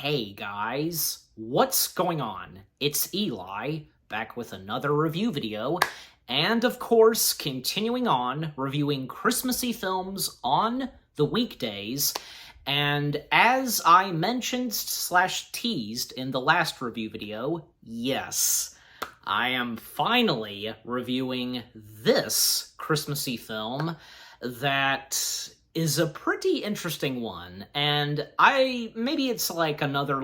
Hey guys, what's going on? It's Eli, back with another review video, and of course, continuing on reviewing Christmassy films on the weekdays. And as I mentioned slash teased in the last review video, yes, I am finally reviewing this Christmassy film that is a pretty interesting one, and maybe it's like another,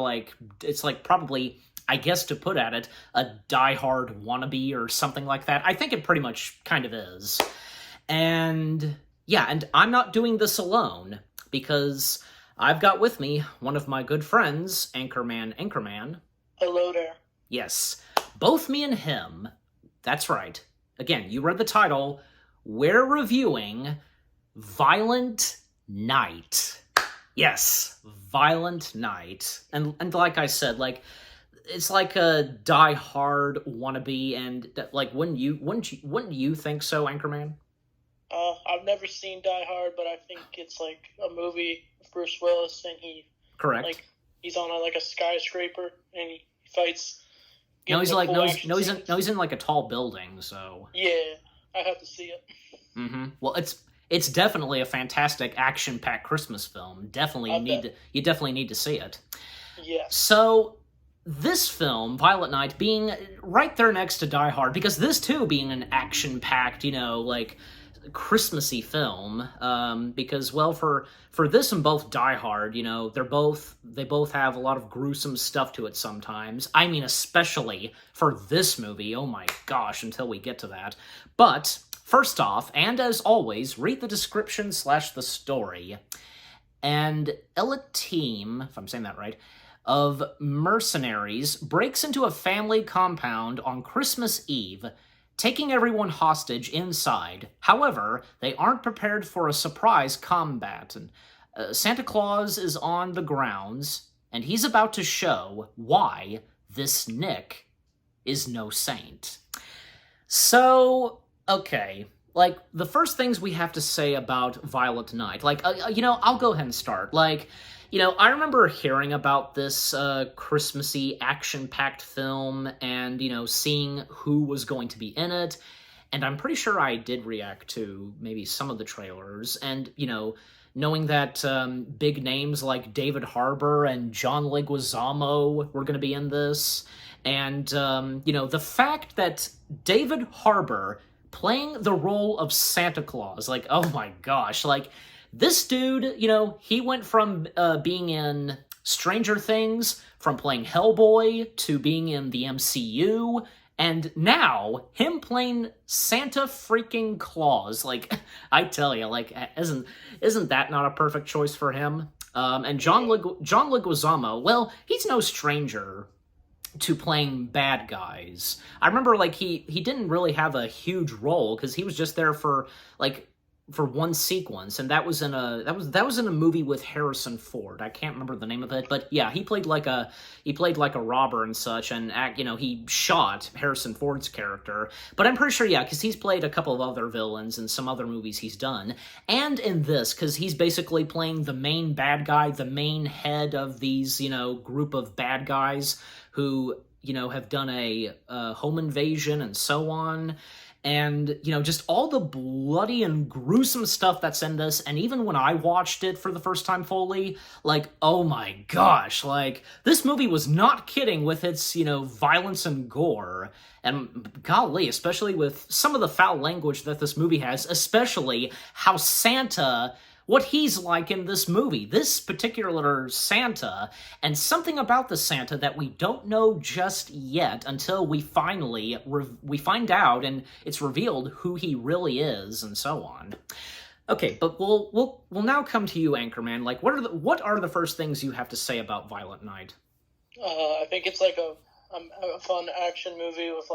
it's like probably, I guess to put at it, a Die Hard wannabe or something like that. I think it pretty much kind of is. And yeah, and I'm not doing this alone, because I've got with me one of my good friends, Anchorman. Hello there. Yes, both me and him, that's right. Again, you read the title, we're reviewing Violent Night. Yes, Violent Night. And like I said, it's like a Die Hard wannabe, and wouldn't you think so, Anchorman? I've never seen Die Hard, but I think it's like a movie with Bruce Willis, and Correct. He's on a skyscraper and he fights. No, he's in like a tall building, so yeah, I have to see it. Well, it's definitely a fantastic action-packed Christmas film. You definitely need to see it. Yeah. So this film, Violent Night, being right there next to Die Hard, because this too being an action-packed, Christmassy film, because, well, for this and both Die Hard, they both have a lot of gruesome stuff to it sometimes. I mean, especially for this movie, oh my gosh, until we get to that. But first off, and as always, read the description / the story. And elite team, if I'm saying that right, of mercenaries breaks into a family compound on Christmas Eve, taking everyone hostage inside. However, they aren't prepared for a surprise combat, and Santa Claus is on the grounds, and he's about to show why this Nick is no saint. So, okay, the first things we have to say about Violent Night, I'll go ahead and start. I remember hearing about this Christmassy action-packed film and, seeing who was going to be in it, and I'm pretty sure I did react to maybe some of the trailers, and, knowing that big names like David Harbour and John Leguizamo were going to be in this, and, the fact that David Harbour playing the role of Santa Claus, oh my gosh, this dude, he went from being in Stranger Things, from playing Hellboy, to being in the MCU, and now, him playing Santa freaking Claus. I tell you, isn't that not a perfect choice for him? And John Leguizamo, well, he's no stranger to playing bad guys. I remember, he didn't really have a huge role, because he was just there for one sequence, and that was in a movie with Harrison Ford. I can't remember the name of it, but yeah, he played like a robber and such, and he shot Harrison Ford's character. But I'm pretty sure, yeah, because he's played a couple of other villains in some other movies he's done, and in this, because he's basically playing the main bad guy, the main head of these group of bad guys who have done a home invasion and so on. And, just all the bloody and gruesome stuff that's in this, and even when I watched it for the first time fully, oh my gosh, this movie was not kidding with its, violence and gore. And golly, especially with some of the foul language that this movie has, especially how Santa, what he's like in this movie, this particular Santa, and something about the Santa that we don't know just yet until we finally we find out and it's revealed who he really is, and so on. Okay, but we'll now come to you, Anchorman. What are the first things you have to say about Violent Night? I think it's a fun action movie with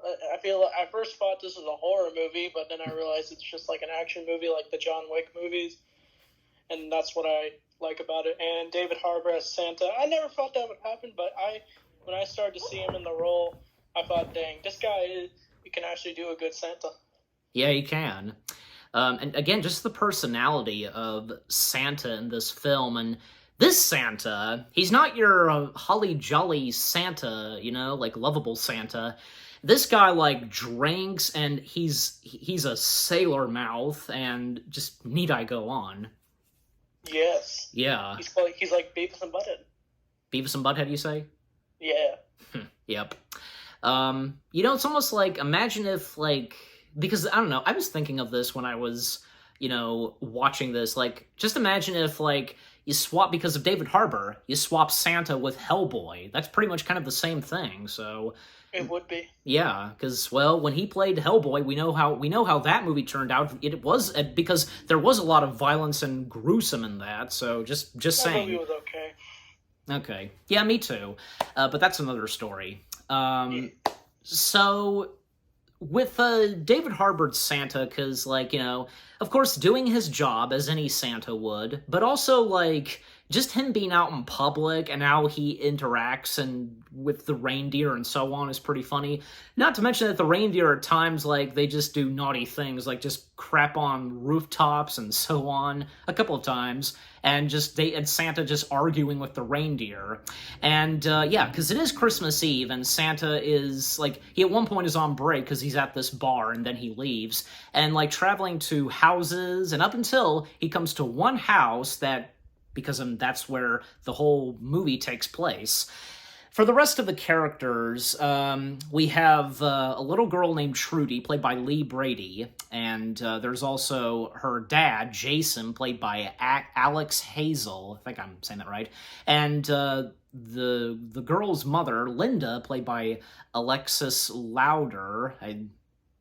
I feel I first thought this was a horror movie, but then I realized it's just an action movie like the John Wick movies, and that's what I like about it. And David Harbour as Santa, I never thought that would happen, but when I started to see him in the role, I thought, dang, this guy, he can actually do a good Santa. Yeah, he can. And again, just the personality of Santa in this film, and This Santa, he's not your holly jolly Santa, you know, like lovable Santa. This guy like drinks, and he's a sailor mouth, and just need I go on? Yes. Yeah. He's like Beavis and Butthead. Beavis and Butthead, you say? Yeah. Yep. You know, it's almost like, imagine if, like, because, I don't know, I was thinking of this when I was, you know, watching this, like, just imagine if, like, you swap, because of David Harbour, you swap Santa with Hellboy. That's pretty much kind of the same thing, so... It would be. Yeah, because, well, when he played Hellboy, we know how that movie turned out. It was, because there was a lot of violence and gruesome in that, so just saying. That movie was okay. Okay. Yeah, me too. But that's another story. So, with David Harbour's Santa, because, like, you know, of course, doing his job as any Santa would, but also, like, just him being out in public and how he interacts and with the reindeer and so on is pretty funny. Not to mention that the reindeer at times, like, they just do naughty things, like just crap on rooftops and so on a couple of times, and Santa just arguing with the reindeer. And yeah, because it is Christmas Eve, and Santa is, like, he at one point is on break because he's at this bar, and then he leaves, and, like, traveling to houses, and up until he comes to one house that, because that's where the whole movie takes place. For the rest of the characters, we have a little girl named Trudy, played by Lee Brady, and there's also her dad, Jason, played by Alex Hazel. I think I'm saying that right. And the girl's mother, Linda, played by Alexis Louder.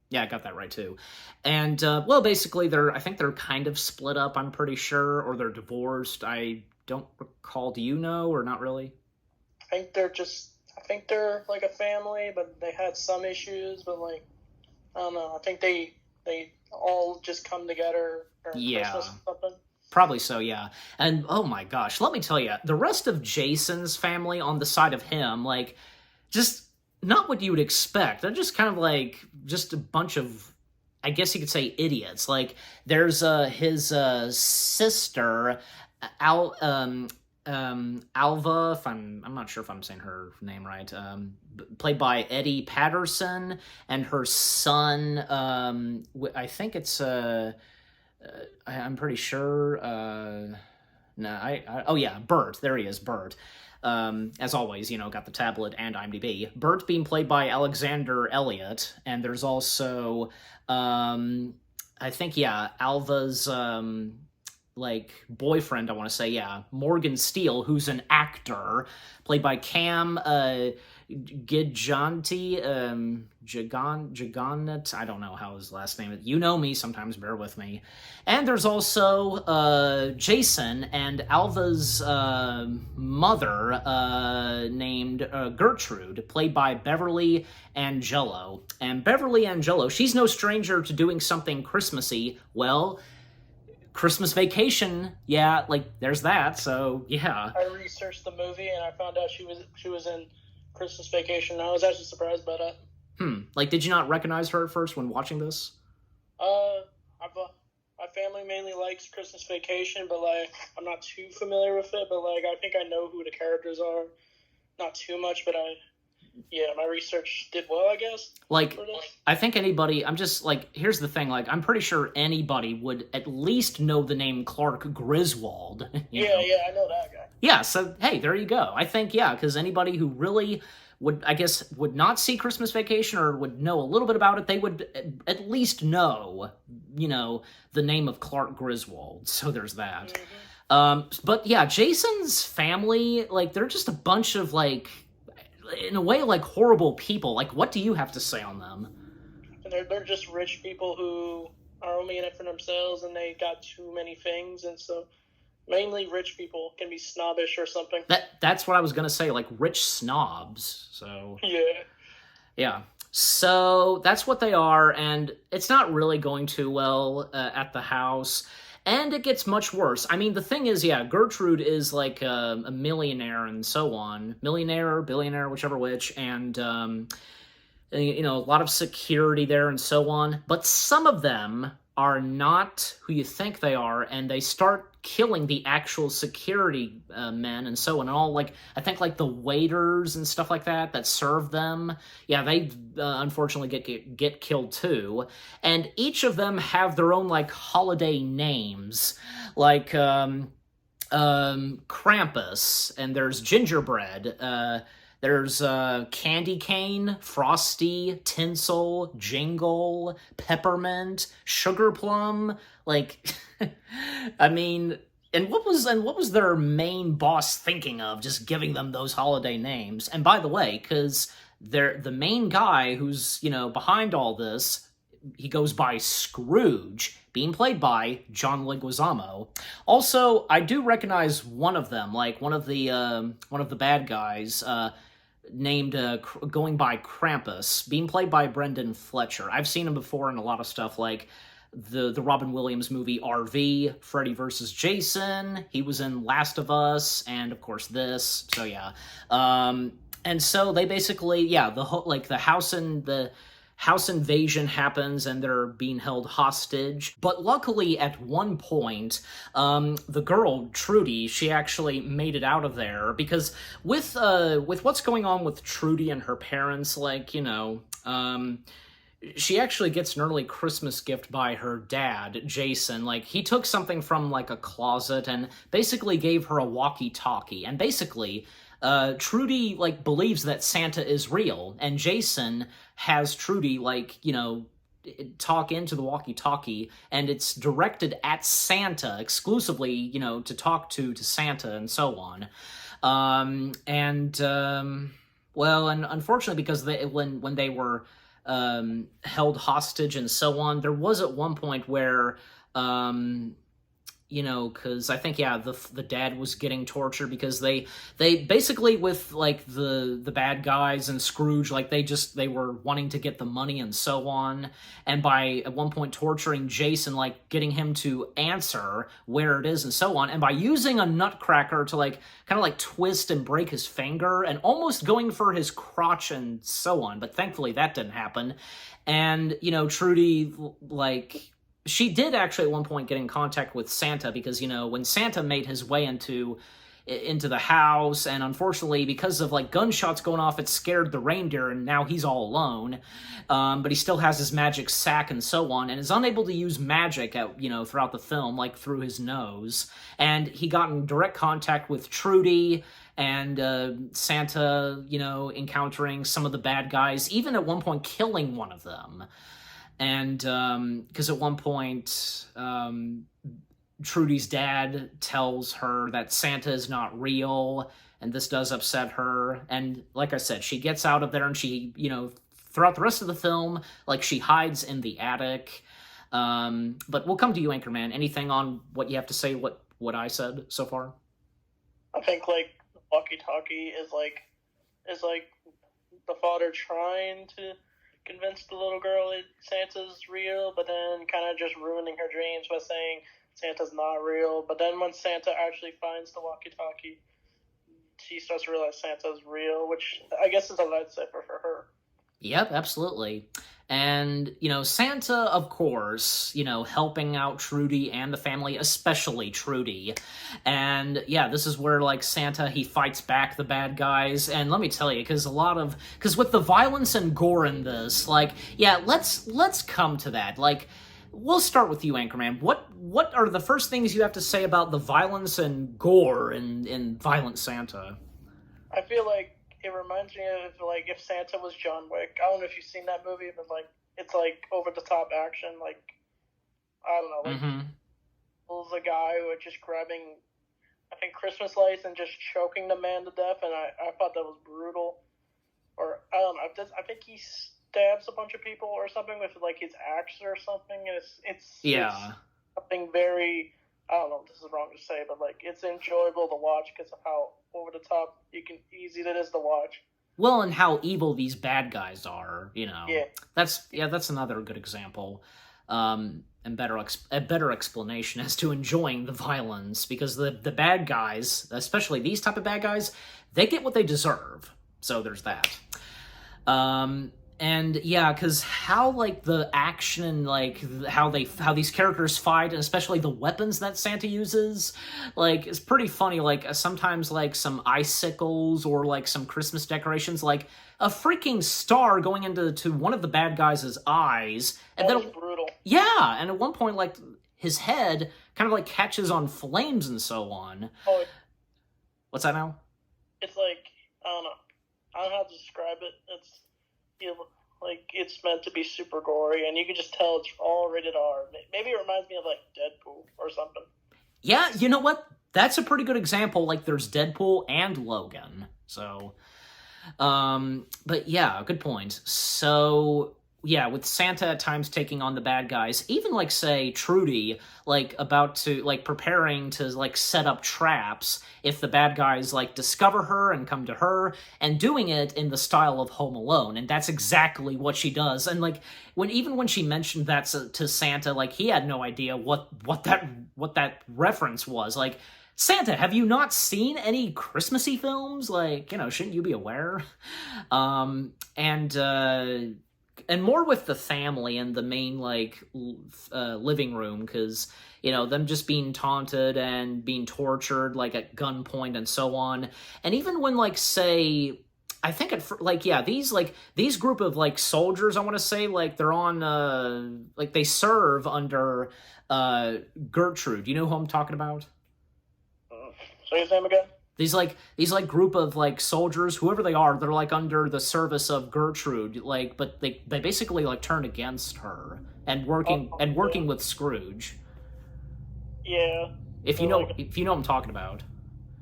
Yeah, I got that right, too. And, well, basically, I think they're kind of split up, I'm pretty sure, or they're divorced. I don't recall. Do you know, or not really? I think they're, like, a family, but they had some issues, but, like, I don't know. I think they all just come together during Christmas or something. Probably so, yeah. And, oh my gosh, let me tell you, the rest of Jason's family on the side of him, like, just... not what you would expect. They're just kind of like, just a bunch of, I guess you could say, idiots. Like, there's his sister, Alva, I'm not sure if I'm saying her name right, played by Eddie Patterson, and her son, I think it's, I'm pretty sure, oh yeah, Bert, there he is, Bert. As always, you know, got the tablet and IMDb. Bert being played by Alexander Elliott, and there's also, I think, yeah, Alva's, like, boyfriend, I want to say, yeah, Morgan Steele, who's an actor, played by Cam, Giganti, Gigannet, I don't know how his last name is. You know me, sometimes bear with me. And there's also Jason and Alva's mother, named Gertrude, played by Beverly Angelo. And Beverly Angelo, she's no stranger to doing something Christmassy. Well, Christmas Vacation, yeah, like, there's that, so, yeah. I researched the movie, and I found out she was in Christmas Vacation. I was actually surprised by that. Like, did you not recognize her at first when watching this? My family mainly likes Christmas Vacation, but, like, I'm not too familiar with it, but, like, I think I know who the characters are. Not too much, but my research did well, I guess. Like, I think anybody, I'm just, like, here's the thing, like, I'm pretty sure anybody would at least know the name Clark Griswold. Yeah, I know that guy. Yeah, so, hey, there you go. I think, yeah, because anybody who really would not see Christmas Vacation or would know a little bit about it, they would at least know, you know, the name of Clark Griswold. So there's that. Mm-hmm. But yeah, Jason's family, like, they're just a bunch of, like, in a way, like, horrible people. Like, what do you have to say on them? They're just rich people who are only in it for themselves, and they got too many things, and so mainly rich people can be snobbish or something. That's what I was gonna say, like, rich snobs. So yeah. So that's what they are, and it's not really going too well at the house. And it gets much worse. I mean, the thing is, yeah, Gertrude is like a millionaire and so on. Millionaire, billionaire, whichever which. And, you know, a lot of security there and so on. But some of them are not who you think they are, and they start killing the actual security men and so on, and all, like, I think, like, the waiters and stuff like that serve them. Yeah, they unfortunately get killed too, and each of them have their own, like, holiday names, like Krampus, and there's Gingerbread, there's Candy Cane, Frosty, Tinsel, Jingle, Peppermint, Sugar Plum. Like, I mean, and what was their main boss thinking of, just giving them those holiday names? And by the way, because the main guy who's, you know, behind all this, he goes by Scrooge, being played by John Leguizamo. Also, I do recognize one of them, like one of the bad guys, named going by Krampus, being played by Brendan Fletcher. I've seen him before in a lot of stuff, like the Robin Williams movie RV, Freddy vs. Jason. He was in Last of Us, and of course this. So yeah, and so they basically, yeah, the house invasion happens and they're being held hostage. But luckily, at one point, the girl, Trudy, she actually made it out of there, because with what's going on with Trudy and her parents, like, you know, she actually gets an early Christmas gift by her dad, Jason. Like, he took something from, like, a closet and basically gave her a walkie-talkie. And basically, Trudy, like, believes that Santa is real, and Jason has Trudy, like, you know, talk into the walkie-talkie, and it's directed at Santa exclusively, you know, to talk to Santa and so on. Well, and unfortunately, because when they were held hostage and so on, there was at one point where, you know, because I think, yeah, the dad was getting tortured, because they basically, with, like, the bad guys and Scrooge, like, they were wanting to get the money and so on, and by at one point torturing Jason, like, getting him to answer where it is and so on, and by using a nutcracker to, like, kind of, like, twist and break his finger, and almost going for his crotch and so on, but thankfully that didn't happen. And, you know, Trudy, like, she did actually at one point get in contact with Santa, because, you know, when Santa made his way into the house, and unfortunately, because of, like, gunshots going off, it scared the reindeer, and now he's all alone. But he still has his magic sack and so on, and is unable to use magic throughout the film, like through his nose. And he got in direct contact with Trudy, and Santa, you know, encountering some of the bad guys, even at one point killing one of them. And because at one point, Trudy's dad tells her that Santa is not real, and this does upset her. And like I said, she gets out of there, and she, you know, throughout the rest of the film, like, she hides in the attic. But we'll come to you, Anchorman. Anything on what you have to say, what I said so far? I think, like, walkie-talkie is like the father trying to convince the little girl that Santa's real, but then kind of just ruining her dreams by saying Santa's not real. But then when Santa actually finds the walkie-talkie, she starts to realize Santa's real, which I guess is a lifesaver for her. Yep, absolutely. And, you know, Santa, of course, you know, helping out Trudy and the family, especially Trudy. And, yeah, this is where, like, Santa, he fights back the bad guys. And let me tell you, because with the violence and gore in this, like, yeah, let's come to that. Like, we'll start with you, Anchorman. What are the first things you have to say about the violence and gore in Violent Santa? I feel like it reminds me of, like, if Santa was John Wick. I don't know if you've seen that movie, but, like, it's, like, over-the-top action, like, I don't know, like, there's a guy who was just grabbing, I think, Christmas lights and just choking the man to death, and I thought that was brutal. Or, I don't know, I think he stabs a bunch of people or something with, like, his axe or something, and it's something very, I don't know if this is wrong to say, but, like, it's enjoyable to watch because of how over the top easy that is to watch. Well, and how evil these bad guys are, you know. Yeah. That's another good example. And a better explanation as to enjoying the violence, because the bad guys, especially these type of bad guys, they get what they deserve. So there's that. And yeah, because how like the action and like how these characters fight, and especially the weapons that Santa uses, like is pretty funny. Like sometimes like some icicles or like some Christmas decorations, like a freaking star going into one of the bad guys' eyes, and That then was brutal. yeah, and at one point like his head kind of like catches on flames and so on. Oh, What's that now? it's like I don't know. I don't know how to describe it. It's like it's meant to be super gory, and you can just tell it's all rated R. Maybe it reminds me of like Deadpool or something. Yeah, you know what? That's a pretty good example. Like there's Deadpool and Logan. So but yeah, good point. So yeah, with Santa at times taking on the bad guys, even like say Trudy, like about to like preparing to like set up traps if the bad guys like discover her and come to her, and doing it in the style of Home Alone, and that's exactly what she does. And like when she mentioned that to Santa, like he had no idea what that reference was. Like, Santa, have you not seen any Christmassy films? Like, shouldn't you be aware? And more with the family and the main like living room, because them just being taunted and being tortured like at gunpoint and so on. And even when like say I think these group of like soldiers, I want to say like they're on like they serve under Gertrude. You know who I'm talking about? Say his name again. These group of like soldiers, whoever they are, they're like under the service of Gertrude, like, but they basically like turned against her and working with Scrooge. Yeah. If you know what I'm talking about.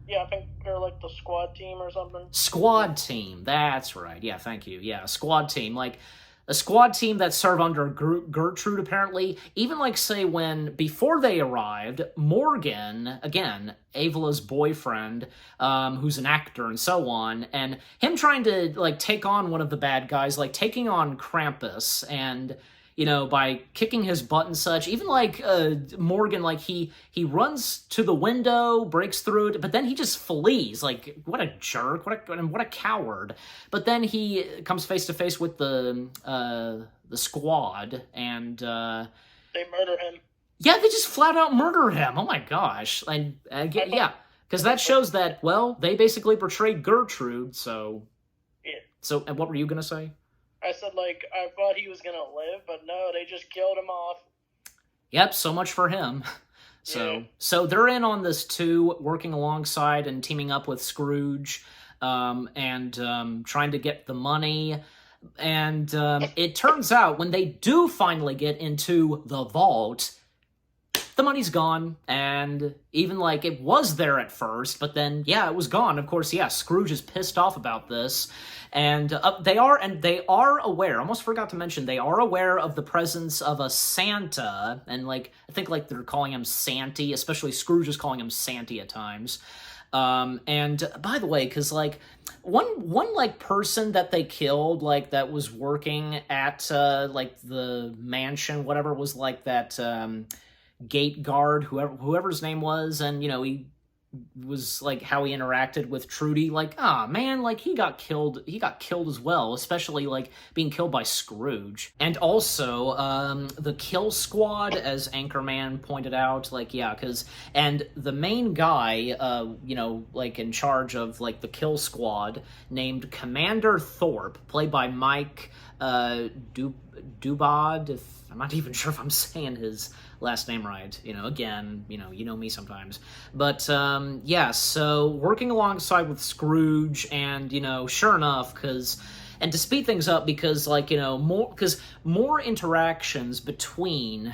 Yeah, I think they're like the squad team or something. Squad team, that's right. Yeah, thank you. Yeah, squad team, like a squad team that serve under Gertrude, apparently. Even like say before they arrived, Morgan, again, Avala's boyfriend, who's an actor and so on, and him trying to like take on one of the bad guys, like taking on Krampus, and by kicking his butt and such. Even like Morgan, like he runs to the window, breaks through it, but then he just flees. Like, what a jerk! What a coward! But then he comes face to face with the squad, and they murder him. Yeah, they just flat out murder him. Oh my gosh! And yeah, because that shows that they basically portrayed Gertrude. So yeah. So, and what were you gonna say? I said, like, I thought he was going to live, but no, they just killed him off. Yep, so much for him. So they're in on this too, working alongside and teaming up with Scrooge, and trying to get the money. And it turns out when they do finally get into the vault, the money's gone, and even like it was there at first, but then yeah, it was gone. Of course, yeah, Scrooge is pissed off about this, and they are aware. Almost forgot to mention, they are aware of the presence of a Santa, and like I think like they're calling him Santy, especially Scrooge is calling him Santy at times. And by the way, because like one like person that they killed, like that was working at like the mansion, whatever, was like that gate guard, whoever his name was, and he was like how he interacted with Trudy, like, man, like he got killed as well, especially like being killed by Scrooge. And also the kill squad, as Anchorman pointed out, like, yeah, and the main guy like in charge of like the kill squad, named Commander Thorpe, played by Mike Dubad, if I'm not even sure if I'm saying his last name right. Again, you know me sometimes. But yeah, so working alongside with Scrooge, and sure enough, and to speed things up, because like more interactions between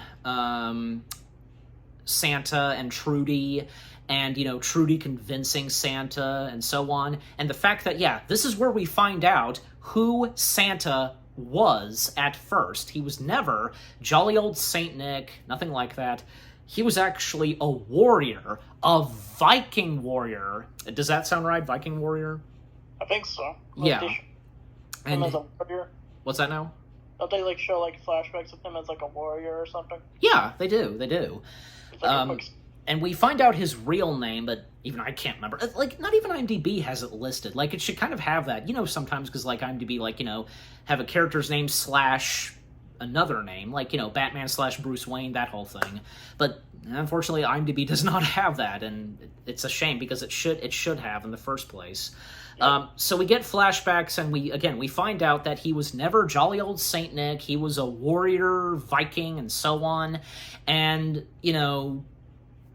Santa and Trudy, and Trudy convincing Santa and so on, and the fact that this is where we find out who Santa was at first. He was never jolly old Saint Nick, nothing like that. He was actually a warrior, a Viking warrior. Does that sound right? Viking warrior? I think so. Yeah. Him as a warrior. What's that now? Don't they like show like flashbacks of him as like a warrior or something? Yeah, they do. It's like a quick and we find out his real name, but even I can't remember. Like, not even IMDb has it listed. Like, it should kind of have that, sometimes, because, like, IMDb, like, have a character's name slash another name, like, Batman slash Bruce Wayne, that whole thing. But unfortunately, IMDb does not have that, and it's a shame, because it should have in the first place. So we get flashbacks, and we find out that he was never jolly old Saint Nick. He was a warrior, Viking, and so on. And,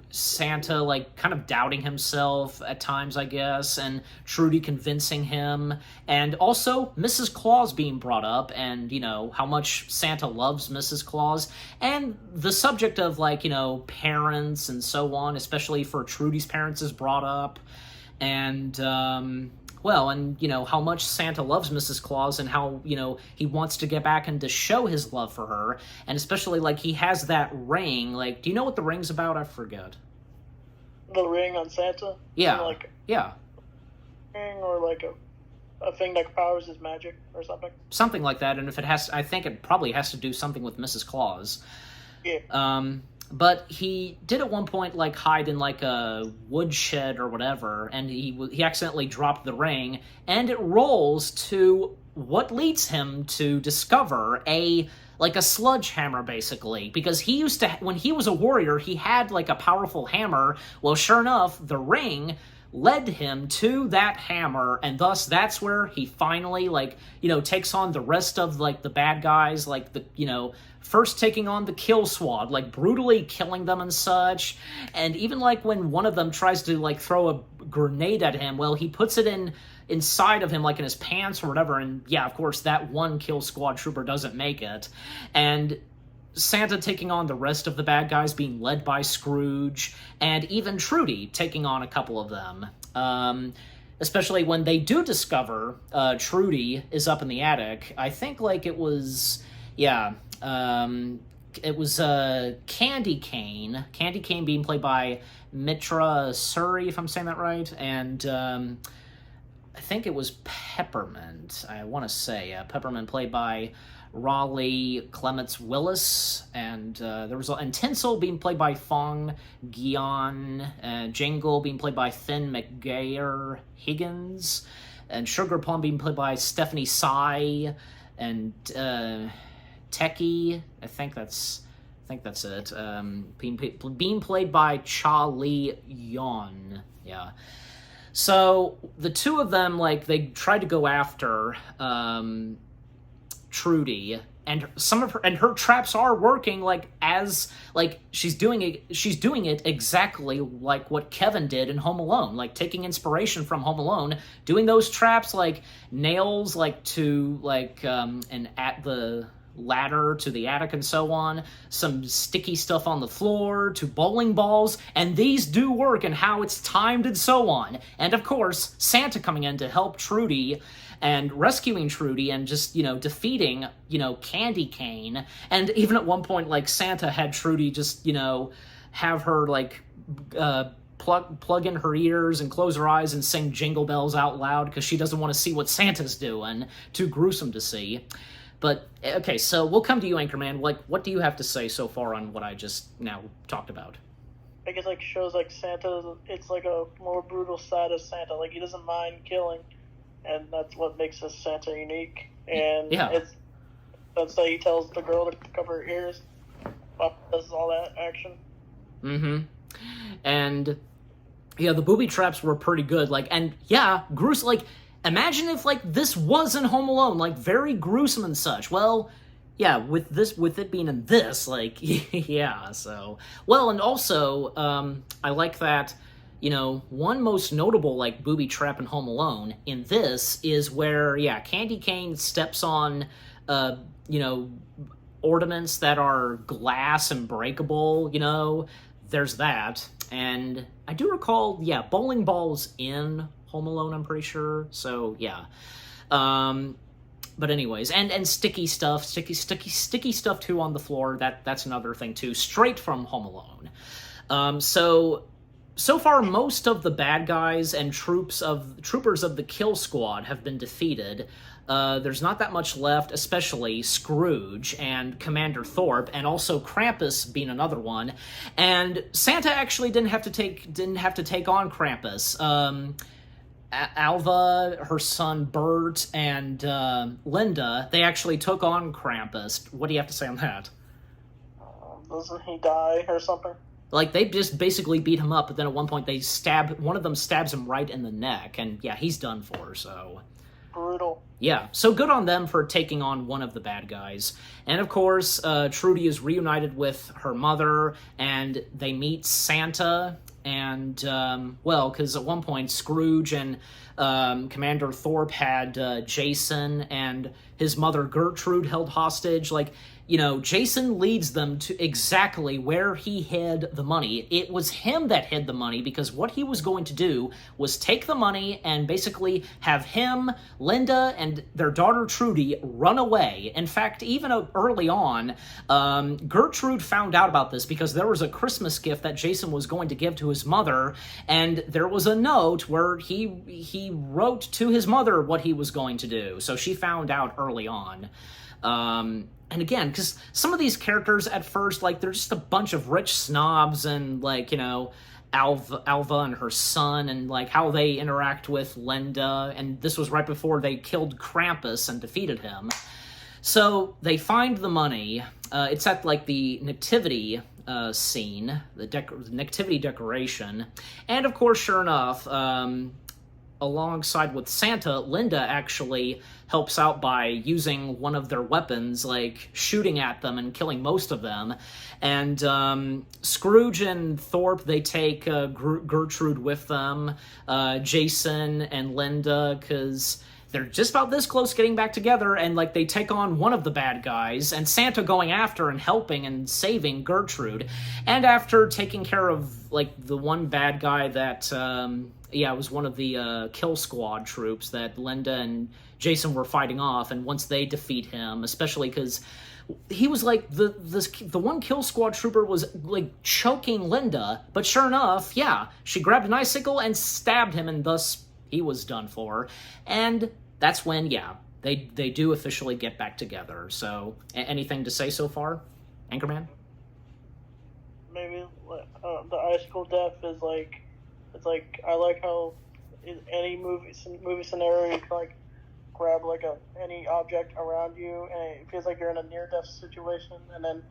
Santa, like, kind of doubting himself at times, I guess, and Trudy convincing him, and also Mrs. Claus being brought up, and, how much Santa loves Mrs. Claus, and the subject of, like, parents and so on, especially for Trudy's parents, is brought up, and, how much Santa loves Mrs. Claus, and how, he wants to get back and to show his love for her, and especially, like, he has that ring. Like, do you know what the ring's about? I forget. The ring on Santa? Yeah. Yeah. Ring, or like a thing that powers his magic or something? Something like that, and if it has, I think it probably has to do something with Mrs. Claus. Yeah. But he did at one point, like, hide in, like, a woodshed or whatever, and he accidentally dropped the ring, and it rolls to what leads him to discover a sledgehammer, basically, because he used to, when he was a warrior, he had, like, a powerful hammer. Well, sure enough, the ring led him to that hammer, and thus that's where he finally, like, takes on the rest of, like, the bad guys, like, first taking on the Kill Squad, like, brutally killing them and such, and even, like, when one of them tries to, like, throw a grenade at him, well, he puts it inside of him, like in his pants or whatever, and yeah, of course, that one Kill Squad trooper doesn't make it, and Santa taking on the rest of the bad guys, being led by Scrooge, and even Trudy taking on a couple of them, especially when they do discover Trudy is up in the attic. I think, like, it was Candy Cane being played by Mitra Suri, if I'm saying that right, and I think it was Peppermint, I want to say. Peppermint played by Raleigh Clements Willis, and and Tinsel being played by Fong Gian, Jingle being played by Finn McGayer Higgins, and Sugar Plum being played by Stephanie Sy, and Techie, I think that's it, being played by Cha Lee Yon, yeah. So the two of them, like, they tried to go after Trudy, and her traps are working, like, as, like, she's doing it exactly like what Kevin did in Home Alone, like, taking inspiration from Home Alone, doing those traps, like nails, like, to, like, and at the ladder to the attic and so on, some sticky stuff on the floor to bowling balls, and these do work, and how it's timed and so on. And of course, Santa coming in to help Trudy and rescuing Trudy and just, defeating, Candy Cane. And even at one point, like, Santa had Trudy just, have her, like, plug in her ears and close her eyes and sing Jingle Bells out loud, because she doesn't want to see what Santa's doing. Too gruesome to see. But, okay, so we'll come to you, Anchorman. Like, what do you have to say so far on what I just now talked about? I guess, like, shows, like, Santa, it's, like, a more brutal side of Santa. Like, he doesn't mind killing, and that's what makes this Santa unique. And that's why he tells the girl to cover her ears. Does all that action. Mm-hmm. And, yeah, the booby traps were pretty good. Like, and, yeah, gruesome, like, imagine if, like, this was in Home Alone, like, very gruesome and such. Well, yeah, with it being in this, like, yeah, so. Well, and also, I like that, one most notable, like, booby trap in Home Alone in this is where, yeah, Candy Cane steps on, ornaments that are glass and breakable, there's that. And I do recall, yeah, bowling balls in Home Alone, I'm pretty sure. So yeah. But anyways, and sticky stuff too on the floor. That's another thing too, straight from Home Alone. So so far, most of the bad guys and troopers of the Kill Squad have been defeated. There's not that much left, especially Scrooge and Commander Thorpe, and also Krampus being another one. And Santa actually didn't have to take on Krampus. Alva, her son Bert, and Linda, they actually took on Krampus. What do you have to say on that? Doesn't he die or something? Like, they just basically beat him up, but then at one point one of them stabs him right in the neck, and yeah, he's done for, so... Brutal. Yeah, so good on them for taking on one of the bad guys. And of course, Trudy is reunited with her mother, and they meet Santa, and, because at one point Scrooge and Commander Thorpe had Jason and his mother Gertrude held hostage. Like, Jason leads them to exactly where he hid the money. It was him that hid the money, because what he was going to do was take the money and basically have him, Linda, and their daughter Trudy run away. In fact, even early on, Gertrude found out about this because there was a Christmas gift that Jason was going to give to his mother, and there was a note where he wrote to his mother what he was going to do. So she found out early on. And again, because some of these characters at first, like, they're just a bunch of rich snobs, and, like, Alva and her son, and, like, how they interact with Linda, and this was right before they killed Krampus and defeated him. So they find the money. It's at, like, the nativity scene, the nativity decoration, and of course, sure enough, alongside with Santa, Linda actually helps out by using one of their weapons, like shooting at them and killing most of them. And Scrooge and Thorpe, they take Gertrude with them, Jason and Linda, because they're just about this close getting back together, and like they take on one of the bad guys, and Santa going after and helping and saving Gertrude. And after taking care of like the one bad guy that it was one of the Kill Squad troops that Linda and Jason were fighting off, and once they defeat him, especially because he was like the one Kill Squad trooper was like choking Linda, but sure enough, she grabbed an icicle and stabbed him, and thus he was done for. And that's when they do officially get back together. So anything to say so far, Anchorman? Maybe the icicle death is like, it's like, I like how in any movie scenario you can like grab like any object around you, and it feels like you're in a near-death situation, and then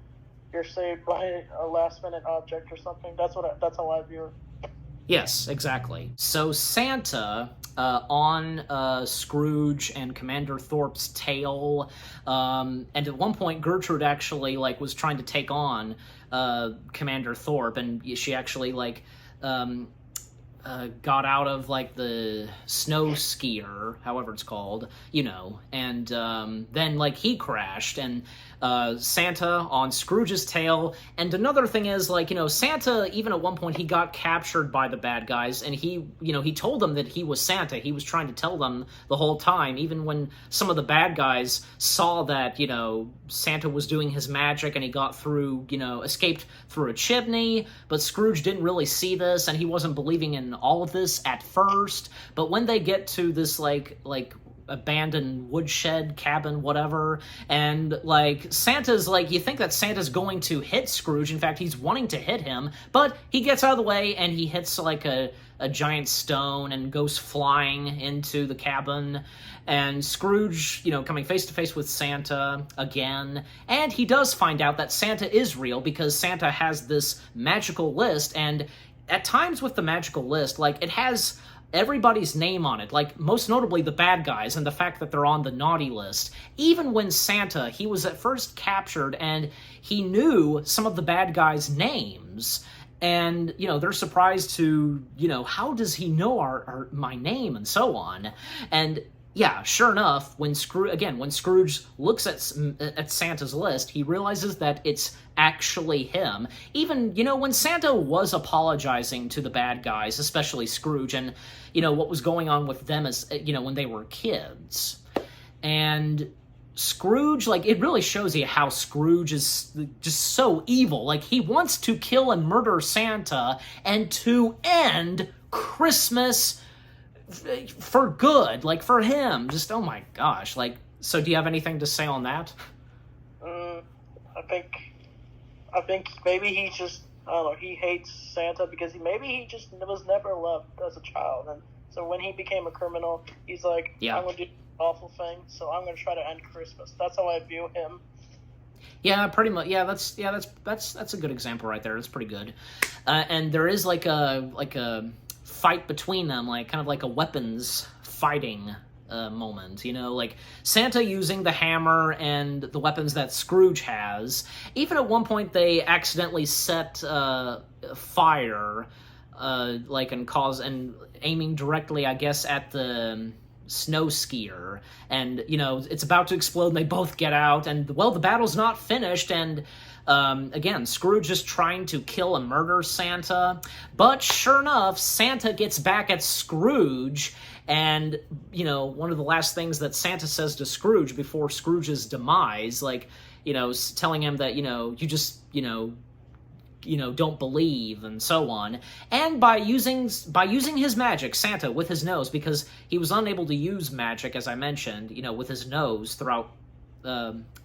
you're saved by a last-minute object or something. That's how I view it. Yes, exactly. So Santa on Scrooge and Commander Thorpe's tail, and at one point Gertrude actually like was trying to take on Commander Thorpe, and she actually like got out of like the snow skier, however it's called, and then like he crashed, and Santa on Scrooge's tail. And another thing is like, Santa, even at one point he got captured by the bad guys, and he told them that he was Santa. He was trying to tell them the whole time, even when some of the bad guys saw that, Santa was doing his magic and he got through, escaped through a chimney, but Scrooge didn't really see this, and he wasn't believing in all of this at first. But when they get to this like abandoned woodshed cabin, whatever, and like Santa's like, you think that Santa's going to hit Scrooge. In fact, he's wanting to hit him, but he gets out of the way and he hits like a giant stone and goes flying into the cabin. And Scrooge, coming face to face with Santa again, and he does find out that Santa is real, because Santa has this magical list, and at times with the magical list, like, it has everybody's name on it, like, most notably the bad guys, and the fact that they're on the naughty list. Even when Santa, he was at first captured, and he knew some of the bad guys' names, and, they're surprised to, how does he know my name, and so on. And sure enough, when Scrooge looks at Santa's list, he realizes that it's actually him. Even, when Santa was apologizing to the bad guys, especially Scrooge, and, what was going on with them as, when they were kids. And Scrooge, like, it really shows you how Scrooge is just so evil. Like, he wants to kill and murder Santa and to end Christmas for good, like, for him. Just, oh my gosh. Like, so do you have anything to say on that? I think maybe he just, I don't know, he hates Santa because maybe he just was never loved as a child. And so when he became a criminal, he's like, yeah, I'm going to do awful thing, so I'm going to try to end Christmas. That's how I view him. Yeah, pretty much. Yeah, that's a good example right there. That's pretty good. And there is like a fight between them, like kind of like a weapons fighting moment, you know, like Santa using the hammer and the weapons that Scrooge has. Even at one point, they accidentally set fire, like and aiming directly, I guess, at the snow skier, and you know it's about to explode and they both get out, and well, the battle's not finished, and again, Scrooge is trying to kill and murder Santa, but sure enough, Santa gets back at Scrooge, and you know, one of the last things that Santa says to Scrooge before Scrooge's demise, like, you know, telling him that, you know, you just, you know, don't believe, and so on. And by using his magic, Santa, with his nose, because he was unable to use magic, as I mentioned, you know, with his nose throughout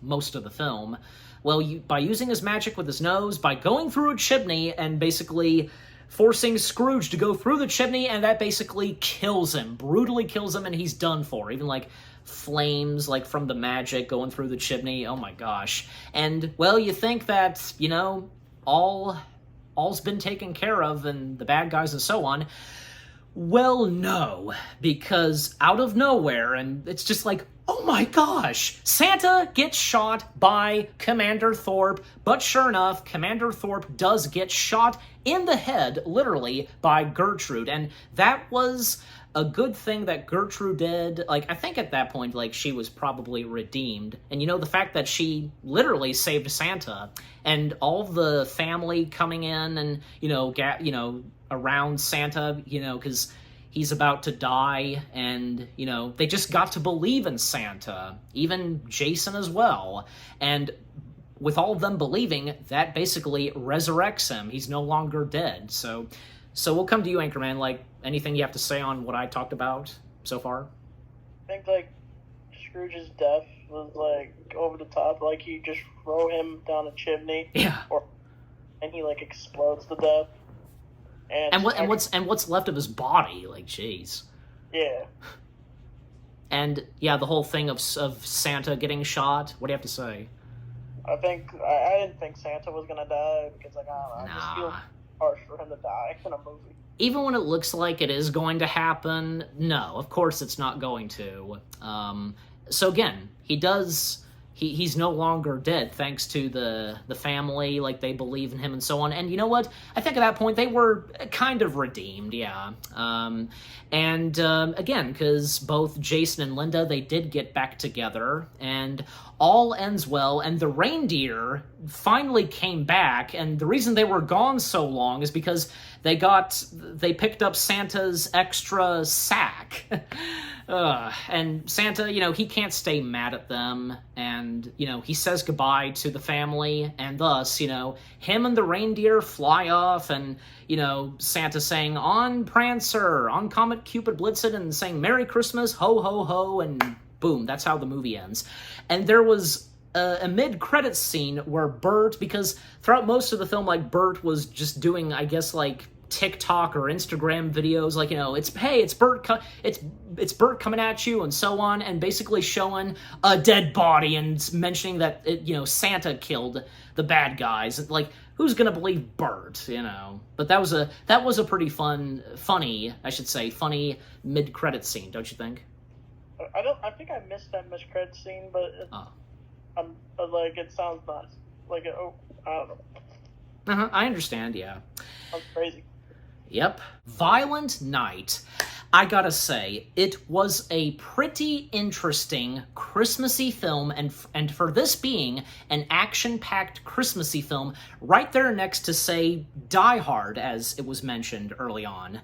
most of the film. Well, by using his magic with his nose, by going through a chimney and basically forcing Scrooge to go through the chimney, and that basically kills him, brutally kills him, and he's done for. Even, like, flames, like, from the magic going through the chimney. Oh my gosh. And, well, you think that, you know, all's been taken care of and the bad guys and so on. Well, no, because out of nowhere, and it's just like, oh my gosh, Santa gets shot by Commander Thorpe, but sure enough, Commander Thorpe does get shot in the head, literally, by Gertrude, and that was a good thing that Gertrude did. Like, I think at that point, like, she was probably redeemed. And, you know, the fact that she literally saved Santa, and all the family coming in and, you know, around Santa, you know, because he's about to die, and, you know, they just got to believe in Santa, even Jason as well. And with all of them believing, that basically resurrects him. He's no longer dead. So we'll come to you, Anchorman. Like, anything you have to say on what I talked about so far? I think, like, Scrooge's death was, like, over the top. Like, you just throw him down a chimney. Yeah. And he, like, explodes to death. And what's left of his body? Like, jeez. Yeah. And, yeah, the whole thing of Santa getting shot. What do you have to say? I didn't think Santa was gonna die because, like, I don't know. I just feel harsh for him to die in a movie. Even when it looks like it is going to happen, no, of course it's not going to. So again, he's no longer dead thanks to the family, like, they believe in him and so on. And you know what? I think at that point they were kind of redeemed, yeah. Again, because both Jason and Linda, they did get back together, and all ends well, and the reindeer finally came back, and the reason they were gone so long is because they picked up Santa's extra sack. And Santa, you know, he can't stay mad at them, and, you know, he says goodbye to the family, and thus, you know, him and the reindeer fly off, and, you know, Santa saying, "On Prancer, on Comet Cupid Blitzen," and saying, "Merry Christmas, ho, ho, ho," and boom, that's how the movie ends. And there was a mid-credits scene where Bert, because throughout most of the film, like, Bert was just doing, I guess, like, TikTok or Instagram videos, like, you know, it's Bert coming at you and so on, and basically showing a dead body and mentioning that you know, Santa killed the bad guys. Like, who's gonna believe Bert, you know? But that was a pretty funny mid-credits scene, don't you think? I think I missed that mid-credits scene, but like, it sounds nice. Like, I don't know. I understand, yeah. Sounds crazy. Yep. Violent Night. I gotta say, it was a pretty interesting Christmassy film, and for this being an action-packed Christmassy film, right there next to, say, Die Hard, as it was mentioned early on.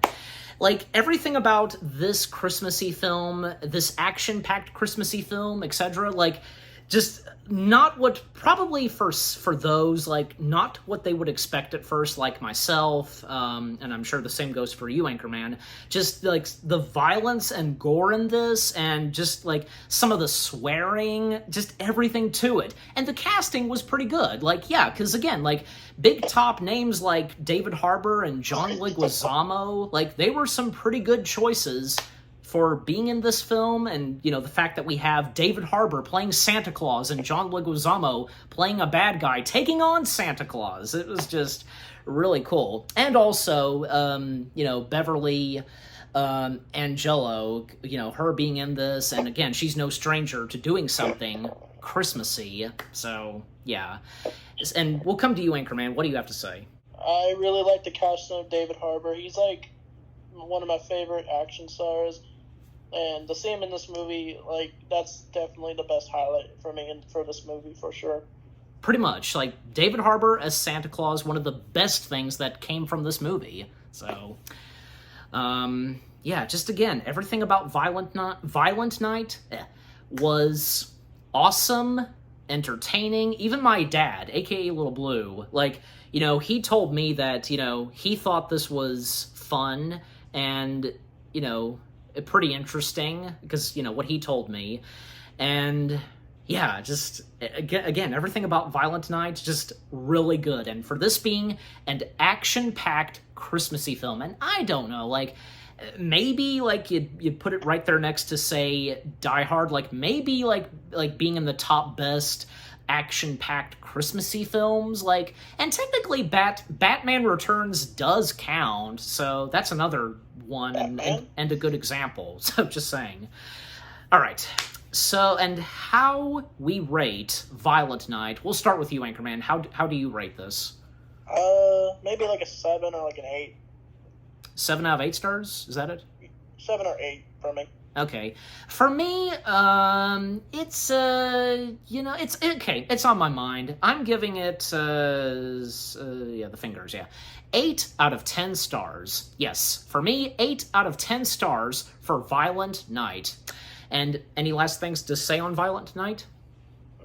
Like, everything about this Christmassy film, this action-packed Christmassy film, etc., like, just not what, probably for those, like, not what they would expect at first, like myself, and I'm sure the same goes for you, Anchorman. Just, like, the violence and gore in this, and just, like, some of the swearing, just everything to it. And the casting was pretty good. Like, yeah, because, again, like, big top names like David Harbour and John Leguizamo, like, they were some pretty good choices for being in this film. And, you know, the fact that we have David Harbour playing Santa Claus and John Leguizamo playing a bad guy taking on Santa Claus. It was just really cool. And also, you know, Beverly Angelo, you know, her being in this, and again, she's no stranger to doing something Christmassy. So, yeah. And we'll come to you, Anchorman. What do you have to say? I really like the casting of David Harbour. He's like one of my favorite action stars. And to see him in this movie, like, that's definitely the best highlight for me and for this movie, for sure. Pretty much. Like, David Harbour as Santa Claus, one of the best things that came from this movie. So, yeah, just again, everything about Violent Night was awesome, entertaining. Even my dad, aka Little Blue, like, you know, he told me that, you know, he thought this was fun and, you know, pretty interesting, because, you know, what he told me. And yeah, just again, everything about Violent Night, just really good. And for this being an action-packed Christmassy film, and I don't know, like, maybe, like, you'd put it right there next to, say, Die Hard, like, maybe, like being in the top best action-packed Christmassy films, like, and technically Batman Returns does count, so that's another one and a good example. So, just saying. All right, so, and how we rate Violent Night, we'll start with you, Anchorman. How do you rate this? Maybe like a 7 or like an 8. 7 out of 8 stars? Is that it? 7 or 8 for me. Okay. For me, it's, you know, it's, okay, it's on my mind. I'm giving it, yeah, the fingers, yeah. 8 out of 10 stars. Yes, for me, 8 out of 10 stars for Violent Night. And any last things to say on Violent Night?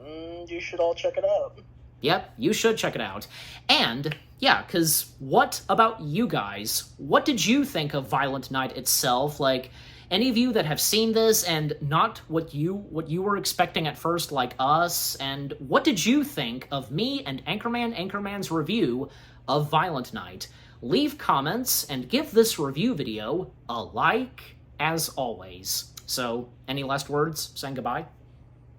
You should all check it out. Yep, you should check it out. And, yeah, because what about you guys? What did you think of Violent Night itself? Like, any of you that have seen this and not what you were expecting at first, like us, and what did you think of me and Anchorman's review of Violent Night? Leave comments and give this review video a like, as always. So, any last words saying goodbye?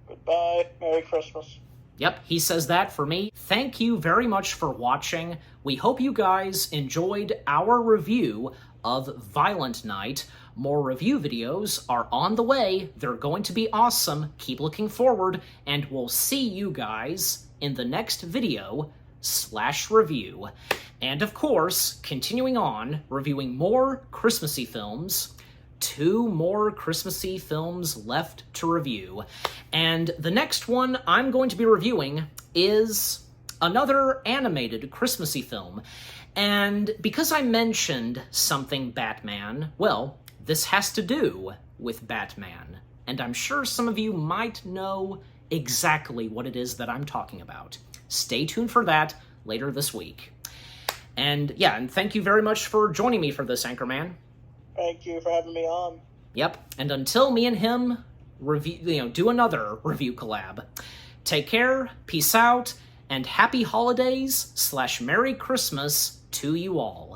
Goodbye. Merry Christmas. Yep, he says that for me. Thank you very much for watching. We hope you guys enjoyed our review of Violent Night. More review videos are on the way. They're going to be awesome. Keep looking forward, and we'll see you guys in the next video/review. And of course, continuing on, reviewing more Christmassy films. 2 more Christmassy films left to review. And the next one I'm going to be reviewing is another animated Christmassy film. And because I mentioned something Batman, well, this has to do with Batman. And I'm sure some of you might know exactly what it is that I'm talking about. Stay tuned for that later this week. And yeah, and thank you very much for joining me for this, Anchorman. Thank you for having me on. Yep, and until me and him do another review collab, take care, peace out, and happy holidays / Merry Christmas to you all.